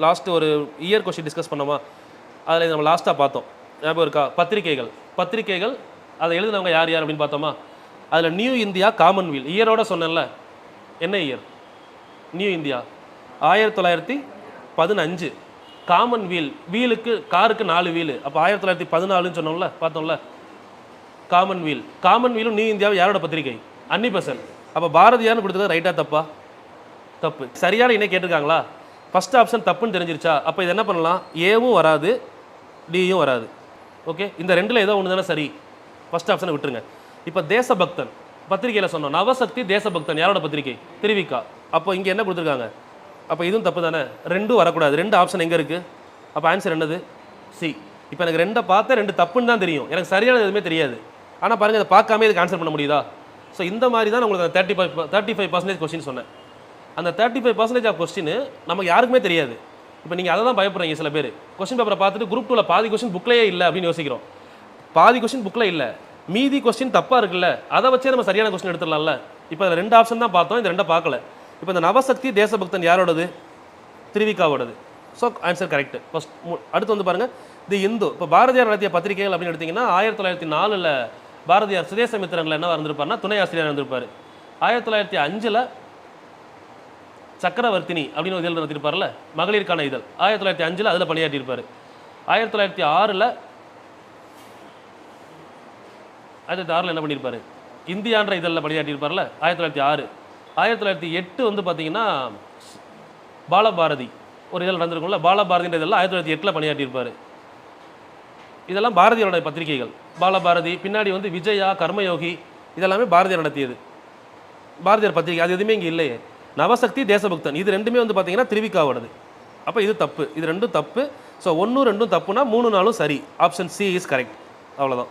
Last ஒரு year question discuss பண்ணோமா, அதில் நம்ம லாஸ்ட்டாக பார்த்தோம், ஞாபகம் இருக்கா? பத்திரிகைகள் அதை எழுதினவங்க யார் யார் அப்படின்னு பார்த்தோமா? அதில் நியூ இந்தியா காமன்வெல்த் இயரோட சொன்னேன்ல, என்ன இயர்? New India 1915. காமன்வெல்த் வீலுக்கு காருக்கு 4 வீலு, அப்போ 1914 சொன்னோம்ல, பார்த்தோம்ல. காமன்வெல்த்தும் நியூ இந்தியாவும் யாரோட பத்திரிகை? அன்னி பெசன்ட். அப்போ பாரதியார்னு கொடுத்தது ரைட்டா தப்பா? தப்பு. சரியான இணை கேட்டிருக்காங்களா? ஃபர்ஸ்ட் ஆப்ஷன் தப்புன்னு தெரிஞ்சிருச்சா? அப்போ இது என்ன பண்ணலாம்? ஏவும் வராது, டியும் வராது. ஓகே, இந்த ரெண்டில் ஏதோ ஒன்று தானே சரி. ஃபர்ஸ்ட் ஆப்ஷனை விட்டுருங்க. இப்போ தேசபக்தன் பத்திரிகையில் சொன்னோம், நவசக்தி தேசபக்தன் யாரோட பத்திரிகை? திருவிக்கா. அப்போ இங்கே என்ன கொடுத்துருக்காங்க? அப்போ இதுவும் தப்பு தானே, ரெண்டும் வரக்கூடாது. 2 ஆப்ஷன் எங்கே இருக்குது? அப்போ ஆன்சர் என்னது? சி. இப்போ எனக்கு 2 பார்த்தா 2 தப்புன்னு தான் தெரியும், எனக்கு சரியான எதுவுமே தெரியாது. ஆனால் பாருங்கள், இதை பார்க்காம இதுக்கு ஆன்சர் பண்ண முடியுதா? ஸோ இந்த மாதிரி தான் உங்களுக்கு 35% கொஸ்டின் சொன்னேன். அந்த 35% ஆஃப் கொஸ்டின் நமக்கு யாருக்குமே தெரியாது. இப்போ நீங்கள் அதை தான் பயப்படுறீங்க. சில பேர் கொஸ்டின் பேப்பரை பார்த்துட்டு குரூப் 2ல பாதி கொஸ்டின் புக்லேயே இல்லை அப்படின்னு யோசிக்கிறோம். பாதி கொஸ்டின் புக்கில் இல்லை, மீதி கொஸ்டின் தப்பாக இருக்குல்ல, அதை வச்சே நம்ம சரியான கொஸ்டின் எடுத்துடலாம்ல. இப்போ அதில் 2 ஆப்ஷன் தான் பார்த்தோம், இந்த 2 பார்க்கல. இப்போ இந்த நவசக்தி தேசபக்தன் யாரோடது? திருவிக்காவோடது. So answer correct. ஃபர்ஸ்ட். அடுத்து வந்து பாருங்கள், தி இந்து. இப்போ பாரதியார் நடத்திய பத்திரிகைகள் அப்படின்னு எடுத்திங்கன்னா 1904 பாரதியார் சுதேசமித்திரனில் என்ன இருந்திருப்பார்னா துணை ஆசிரியர் இருந்திருப்பார். 1905 சக்கரவர்த்தினி அப்படின்னு ஒரு இதழ் நடத்திருப்பார்ல, மகளிருக்கான இதழ். 1905 அதில் பணியாற்றியிருப்பார். 1906 என்ன பண்ணியிருப்பார்? இந்தியான்ற இதழில் பணியாற்றியிருப்பார்ல, 1906. 1908 வந்து பார்த்தீங்கன்னா பாலபாரதி ஒரு இதழ் நடந்திருக்கும்ல, பாலபாரதின்ற இதழில் 1908 பணியாற்றியிருப்பார். இதெல்லாம் பாரதியாரோட பத்திரிகைகள். பாலபாரதி பின்னாடி வந்து விஜயா, கர்மயோகி, இதெல்லாமே பாரதியார் நடத்தியது, பாரதியார் பத்திரிகை. அது எதுவுமே இங்கே இல்லையே. நவசக்தி தேசபக்தன் இது ரெண்டுமே வந்து பார்த்தீங்கன்னா திருவிக்காவோடது. அப்போ இது தப்பு, இது ரெண்டும் தப்பு. ஸோ 1, 2 தப்புனா 3, 4 சரி. Option C is correct. அவ்வளோதான்.